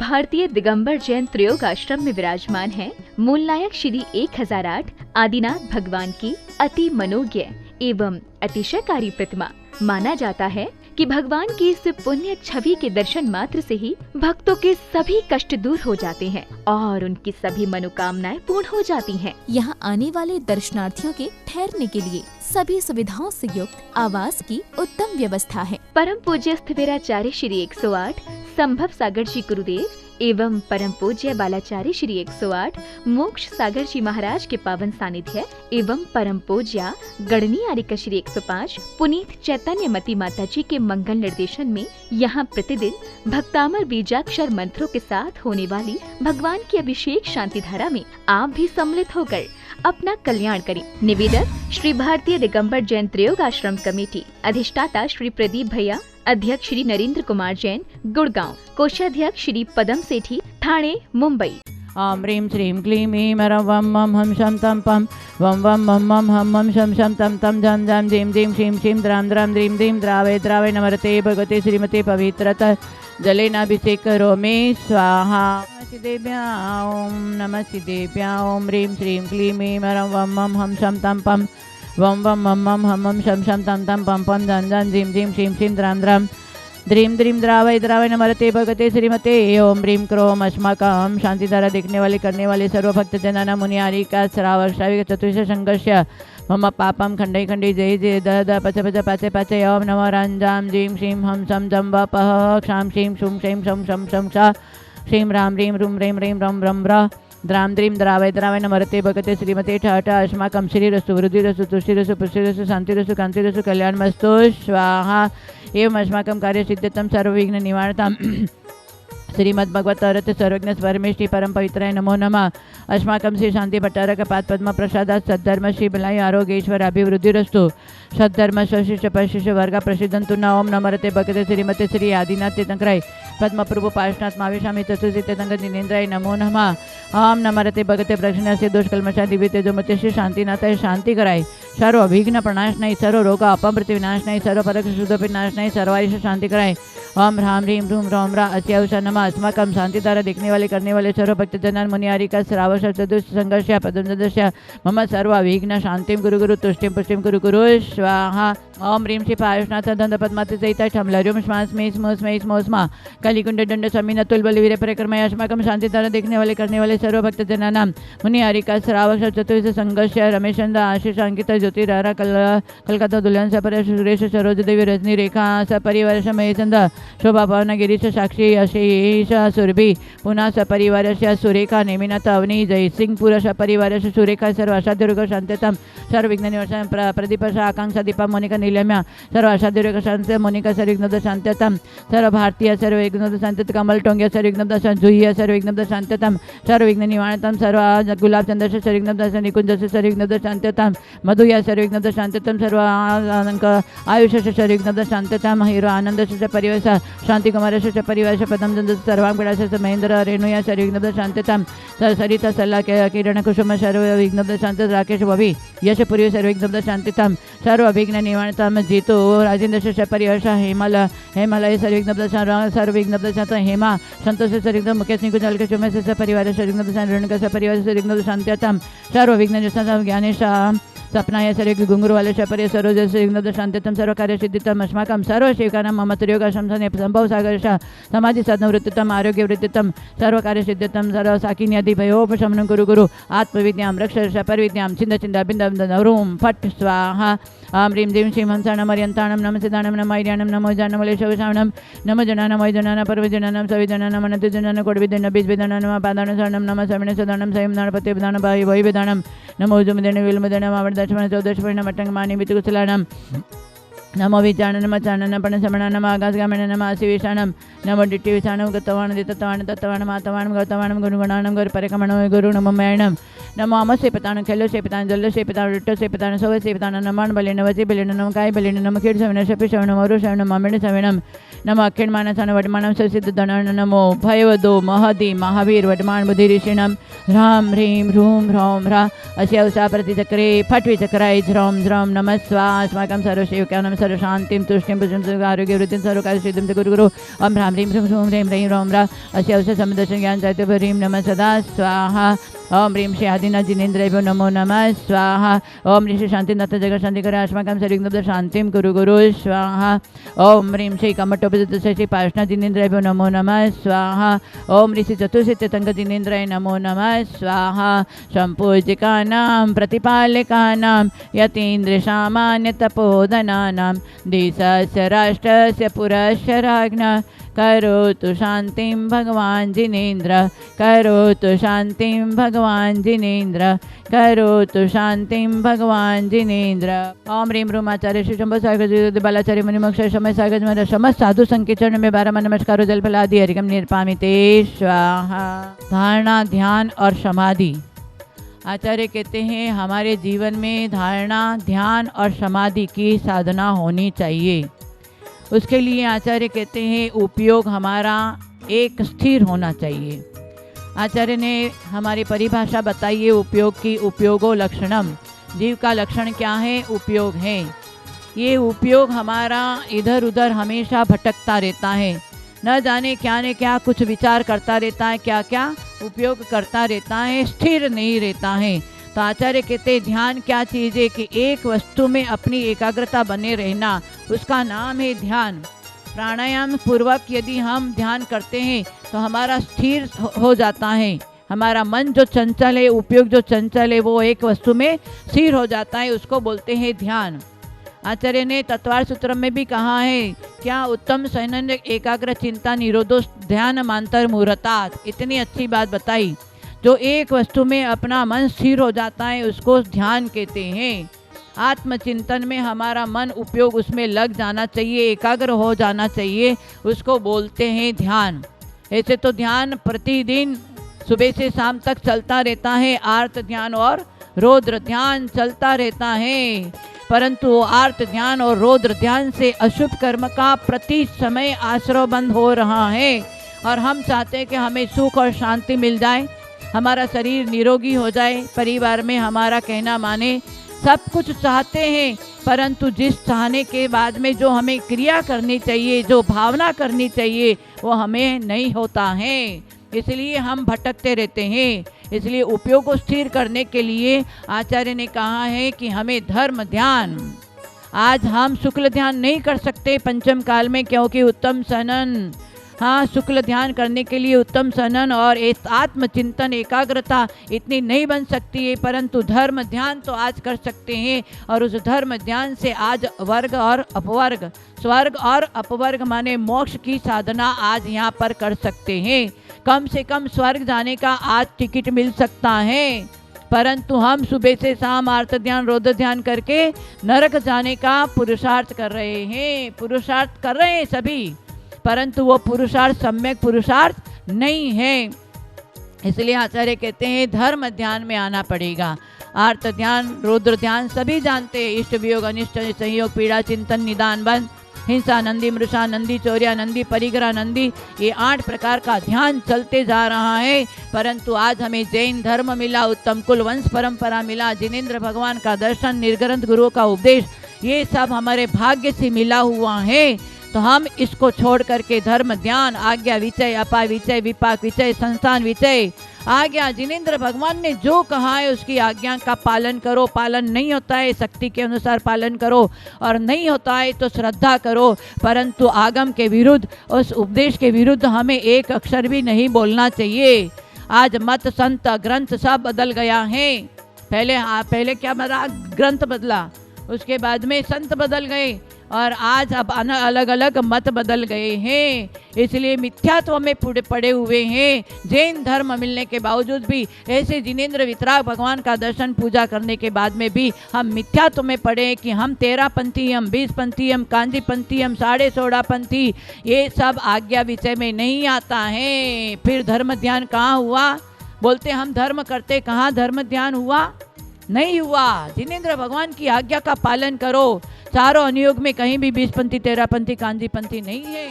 भारतीय दिगंबर जैन त्रयोग आश्रम में विराजमान है मूलनायक श्री 1008 आदिनाथ भगवान की अति मनोज्ञ एवं अतिशयकारी प्रतिमा। माना जाता है कि भगवान की इस पुण्य छवि के दर्शन मात्र से ही भक्तों के सभी कष्ट दूर हो जाते हैं और उनकी सभी मनोकामनाएं पूर्ण हो जाती हैं। यहाँ आने वाले दर्शनार्थियों के ठहरने के लिए सभी सुविधाओं से युक्त आवास की उत्तम व्यवस्था है। परम पूज्य स्थिविराचार्य श्री 108 संभव सागर जी गुरुदेव एवं परम पूज्य बालाचार्य श्री 108 मोक्ष सागर जी महाराज के पावन सानिध्य एवं परम पूज्य गणनी आर्यका श्री 105 पुनीत चैतन्य मती माता जी के मंगल निर्देशन में यहाँ प्रतिदिन भक्तामर बीजाक्षर मंत्रों के साथ होने वाली भगवान की अभिषेक शांति धारा में आप भी सम्मिलित होकर अपना कल्याण करें। निवेदक श्री भारतीय दिगंबर जैन त्रयोग आश्रम कमेटी, अधिष्ठाता श्री प्रदीप भैया, अध्यक्ष श्री नरेंद्र कुमार जैन गुड़गांव, कोषाध्यक्ष श्री पदम सेठी ठाणे मुंबई। ॐ ह्रीं श्रीं क्लीं ऐं वं मं हम शं तं पं वं वं मं मं हम मं शं शं तं तं जं जं जीं जीं क्षीं क्षीं द्रां द्रां द्रीं द्रीं द्रावय नमरते भगवते श्रीमते पवित्रतः जलेनाभिषेक करोमि स्वाहा। नमः सिद्धेभ्यः ॐ ह्रीं श्रीं क्लीं ऐं वं मं हम शं तं पं वं वं मं मं हम मं शं शं तं तं पं पं जं जं जीं जीं क्षीं क्षीं द्रां द्रां द्रीं द्रीं द्रावय नमरते भगवते श्रीमते ओम ह्रीं क्रोम अस्माकं शांतिधारा देखने वाले करने वाले सर्व भक्त जनाना मुनि आरिका श्रावक श्राविक चतुर्ष संघर्ष मम पापम खंडै खंडै जय जय द द पच पच पाचे पाचे ओम नमो रंजाम जीं क्षीं हम सम जम व पह क्षां क्षीं शुं क्षीं शं शं शं श क्षीं राम ह्रीं रूं ह्रीं ह्रीं रं रं र द्रां द्रीं द्रावय नमरते भगवते श्रीमते ठ अस्माकं श्रीरस्तु वृद्धिरस्तु तुष्टिरस्तु पुष्टिरस्तु शांतिरस्तु कांतिरस्तु कल्याणमस्तु स्वाहा। एवं अस्माकं कार्य सिद्ध्यर्थं सर्वविघ्न निवारणतां श्रीमद्भगवत सर्वज्ञ परमेष्टि परम पवित्राय नमो नमः। अस्माकं श्री शांति भट्टारक पाद पद्म प्रसादात् सद्धर्म श्री बलाय आरोग्येश्वर अभिवृद्धिरस्तु सद्धर्म स्वशिष्य परिशिष्ट वर्ग प्रसिद्धंतु न ओम नमरते भगवते श्रीमते श्री आदिनाथ तीर्थंकराय पद्म प्रभु पार्श्वनाथ मावेशामि चतुर्थी तीर्थंकर जिनेन्द्राय नमो नमः। ओम नमरते भगवते प्रक्षिणा से दोष कल्मषा दिव्य तेजोमते श्री शांतिनाथाय शांति कराय सर्व विघ्न प्रणाश नहीं सर्व रोग अपमृत्यु विनाश नहीं सर्व परक शुद्ध विनाश नहीं सर्वायुष शांति कराय ओम ह्रां ह्रीं रूं रौं रा अत्यावशा नमः। अस्माकं शांतिधारा देखने वाले करने वाले सर्व भक्त जनान मुनि आरिका श्रावक चतुर्ष संघर्ष पदम सदस्य मम सर्व विघ्न शांतिं गुरु गुरु तुष्टिं पुष्टिं गुरु गुरु स्वाहा। ओम ह्रीं श्री पायुषनाथ दंड पद्माते सहिता ठमलर्युम श्वास्मे स्मोस्मे स्मोस्मा कलिकुंड दंड स्वामी नतुल बलवीर परिक्रमय अस्माकं शांतिधारा देखने वाले करने वाले सर्व भक्त जनानां मुनि आरिका श्रावक चतुर्ष संघर्ष रमेशचंद्र आशीष अंकित ज्योति रारा कलकत्ता दुल्हन सपर सुरेश सरोज देवी रजनी रेखा सपरिवार महेशचंद्र शोभा पवन गिरीश साक्षी आशीष सुरभि पुनः सपरिवार सुरेखा नेमिनाथ अवनी जय सिंह पुर सपरिवार सुरेखा सर्व असाध्य शांततम सर्व विघ्न निवारण प्रदीप आकांक्षा दीपा मोनिका नीलम्या सर्व असाध्य शांत मोनिका सर्व विघ्न शांततम सर्व भारतीय सर्व विघ्न शांत कमल टोंग्या सर्व विघ्न जुह्य सर्व विघ्न शांततम सर्व विघ्न निवारणतम सर्व गुलाब चंद्र सर्व विघ्न निकुंज सर्व विघ्न शांततम मधुया सर्व विघ्न शांततम सर्व आयुष सर्व विघ्न शांततम हीरो आनंद परिवेश शांति कुमार परिवार पदम चंद्र सर्वांगड़ा महेंद्र रेणुया सर्व विघ्न शांततम सरिता सल्ला किरण कुसुम सर्व विघ्न शांत राकेश बबी यशपुरी सर्व विघ्न शांततम सर्व विघ्न निवारणतम जीतू राजेंद्र परिवर्ष हेमलय सर्व विघ्न सर्व विघ्न शांत हेमा संतोष सर्व विघ्न मुकेश निकुंज अलकेश उमेश परिवार सर्व विघ्न रेणुका परिवार सर्व विघ्न शांततम सर्व विघ्न ज्ञानेश सपनाय सर्व घुंगरू वाले शपरे सरोज विघ्न शांततम सर्व कार्य सिद्धितम अस्माकं सर्व शिवकानां मम त्रियोग संभव सागर समाधि साधन वृत्तितम आरोग्य वृत्तितम सर्व कार्य सिद्धितम सर्व साकिन्यादि भयोपशमनं गुरु गुरु आत्मविद्यां रक्ष परविद्यां छिंद छिंद बिंद रूम फट स्वाहा। ओम ह्रीं जीं श्रीं हंसाणं मर्यन्ताणं नम सिद्धाणं नम ऐर्याणं नमो जानमलेशवशाणं नम जनानां वैजनानां पर्वजनानां सविजनानां मनतुजनानां कोडविदनं बीजविदनं नम पादानं शरणं नम सविण सदानं सयं नाणपते विधानं भाई वैविधानं नमो जुमदेन विलमुदनं आवडदर्शनं चौदर्शनं मट्टंगमानि वितुकुशलानं नमो विचारणं चारणं पणसमणं आकाशगामिनं नम आशिविषाणं नमो डिट्टिविषाणं गतवाणं दितत्वाणं तत्वाणं मातवाणं गौतवाणं गुरुगुणाणं गुरुपरिक्रमणं गुरु नमो मैणं नमो अमो सेपताणं खेलो सेपताणं जल्लो सेपताणं रिट्टो सेपताणं सव सेपताणं नमाण बलेन वची बलेन नम काय बलेन नम खीड सविणं शपि शवणं मरु शवणं मामिण सविणं नमो अखिण मानसानं वडमाणं ससिद्ध धनाणं नमो भयवदो महदी महावीर वडमाण बुद्धि ऋषिणं ह्रां ह्रीं रूं ह्रौं ह्रा अस्य उषा प्रतिचक्रे फट्विचक्राय झ्रौं झ्रौं नमः स्वा अस्माकं सर्वसेवकानां सर्व शांतिम तुष्टिम भुजन आरोग्य वृद्धि सर्वकार्य सिद्धिम च गुरु गुरु ओम ह्रां ह्रीं ह्रूं ह्रूं ह्रीं ह्रीं रोम ह्रा अस्य अवश्य समदर्शन ज्ञान जाते ह्रीं नमः सदा स्वाहा ओम ह्रीं श्री आदिनाथ जिनेन्द्रेभ्यो नमो नमः स्वाहा ओम ह्रीं श्री शांतिनाथ जगत शांतिकर अस्माकं सर्वविघ्नोपशान्तिं शांतिम गुरु गुरु स्वाहा ओम ह्रीं श्री कमठोपस्थ श्री पार्श्वनाथ जिनेन्द्रेभ्यो नमो नमः स्वाहा ओम ह्रीं श्री चतुर्सिद्धतंग जिनेन्द्राय नमो नमः स्वाहा संपूजिकानां प्रतिपालकानां यतीन्द्र सामान्य तपोधनानां देशस्य राष्ट्रस्य पुरस्य राज्ञा करोतु शांतिं भगवान् जिनेन्द्र करोतु शांतिं भगवान् जिनेन्द्र करोतु शांतिं भगवान् जिनेन्द्र ओम ह्रीं ह्रूं आचार्य श्री शंभो सागर बालाचार्य मुनिमोक्ष समय सागर समस्त साधु संकीर्तन में 12 नमस्कारों जल फलादि हरिकम निर्पामिते स्वाहा। धारणा ध्यान और समाधि। आचार्य कहते हैं हमारे जीवन में धारणा ध्यान और समाधि की साधना होनी चाहिए। उसके लिए आचार्य कहते हैं उपयोग हमारा एक स्थिर होना चाहिए। आचार्य ने हमारी परिभाषा बताई है उपयोग की। उपयोगो लक्षणम, जीव का लक्षण क्या है? उपयोग है। ये उपयोग हमारा इधर उधर हमेशा भटकता रहता है, न जाने क्या ने क्या कुछ विचार करता रहता है, क्या क्या उपयोग करता रहता है, स्थिर नहीं रहता है। तो आचार्य कहते हैं ध्यान क्या चीज़ है कि एक वस्तु में अपनी एकाग्रता बने रहना, उसका नाम है ध्यान। प्राणायाम पूर्वक यदि हम ध्यान करते हैं तो हमारा स्थिर हो जाता है। हमारा मन जो चंचल है, उपयोग जो चंचल है, वो एक वस्तु में स्थिर हो जाता है, उसको बोलते हैं ध्यान। आचार्य ने तत्वार सूत्र में भी कहा है क्या उत्तम सैनन एकाग्र चिंता निरोधो ध्यान मांतर मुहूर्तात्। इतनी अच्छी बात बताई। जो एक वस्तु में अपना मन स्थिर हो जाता है उसको ध्यान कहते हैं। आत्मचिंतन में हमारा मन उपयोग उसमें लग जाना चाहिए, एकाग्र हो जाना चाहिए, उसको बोलते हैं ध्यान। ऐसे तो ध्यान प्रतिदिन सुबह से शाम तक चलता रहता है, आर्त ध्यान और रौद्र ध्यान चलता रहता है, परंतु आर्त ध्यान और रौद्र ध्यान से अशुभ कर्म का प्रति समय आश्रय बंद हो रहा है। और हम चाहते हैं कि हमें सुख और शांति मिल जाए, हमारा शरीर निरोगी हो जाए, परिवार में हमारा कहना माने, सब कुछ चाहते हैं, परंतु जिस चाहने के बाद में जो हमें क्रिया करनी चाहिए, जो भावना करनी चाहिए, वो हमें नहीं होता है। इसलिए हम भटकते रहते हैं। इसलिए उपयोग को स्थिर करने के लिए आचार्य ने कहा है कि हमें धर्म ध्यान, आज हम शुक्ल ध्यान नहीं कर सकते पंचम काल में, क्योंकि उत्तम सनन, हाँ शुक्ल ध्यान करने के लिए उत्तम सनन और आत्मचिंतन एकाग्रता इतनी नहीं बन सकती है, परंतु धर्म ध्यान तो आज कर सकते हैं। और उस धर्म ध्यान से आज वर्ग और अपवर्ग, स्वर्ग और अपवर्ग माने मोक्ष की साधना आज यहाँ पर कर सकते हैं। कम से कम स्वर्ग जाने का आज टिकट मिल सकता है, परंतु हम सुबह से शाम आर्त ध्यान रौद्र ध्यान करके नरक जाने का पुरुषार्थ कर रहे हैं। पुरुषार्थ कर रहे हैं सभी, परंतु वो पुरुषार्थ सम्यक पुरुषार्थ नहीं है। इसलिए आचार्य कहते हैं धर्म ध्यान में आना पड़ेगा। आर्त ध्यान रौद्र ध्यान सभी जानते हैं, इष्ट वियोग अनिष्ट संयोग पीड़ा चिंतन निदान बंद हिंसा नंदी मृषा नंदी चौर्या नंदी परिग्रह नंदी, ये 8 प्रकार का ध्यान चलते जा रहा है। परंतु आज हमें जैन धर्म मिला, उत्तम कुल वंश परंपरा मिला, जिनेन्द्र भगवान का दर्शन, निर्ग्रंथ गुरुओं का उपदेश, ये सब हमारे भाग्य से मिला हुआ है। तो हम इसको छोड़ करके धर्म ध्यान, आज्ञा विचय, अपा विचय, विपाक विचय, संस्थान विचय, आज्ञा जिनेन्द्र भगवान ने जो कहा है उसकी आज्ञा का पालन करो। पालन नहीं होता है शक्ति के अनुसार पालन करो, और नहीं होता है तो श्रद्धा करो, परंतु आगम के विरुद्ध, उस उपदेश के विरुद्ध हमें एक अक्षर भी नहीं बोलना चाहिए। आज मत संत ग्रंथ सब बदल गया है। पहले क्या बदला? ग्रंथ बदला, उसके बाद में संत बदल गए, और आज अब अलग अलग मत बदल गए हैं। इसलिए मिथ्यात्व में पड़े हुए हैं। जैन धर्म मिलने के बावजूद भी, ऐसे जिनेन्द्र वितराग भगवान का दर्शन पूजा करने के बाद में भी हम मिथ्यात्व में पड़े हैं कि हम 13 पंथी, हम 20 पंथी, हम कांजी पंथी, हम 16.5 पंथी, ये सब आज्ञा विषय में नहीं आता है। फिर धर्म ध्यान कहाँ हुआ? बोलते हम धर्म करते, कहाँ धर्म ध्यान हुआ? नहीं हुआ। जिनेन्द्र भगवान की आज्ञा का पालन करो। चारों अनुयोग में कहीं भी 20 पंथी, 13 पंथी, कांजी पंथी नहीं है।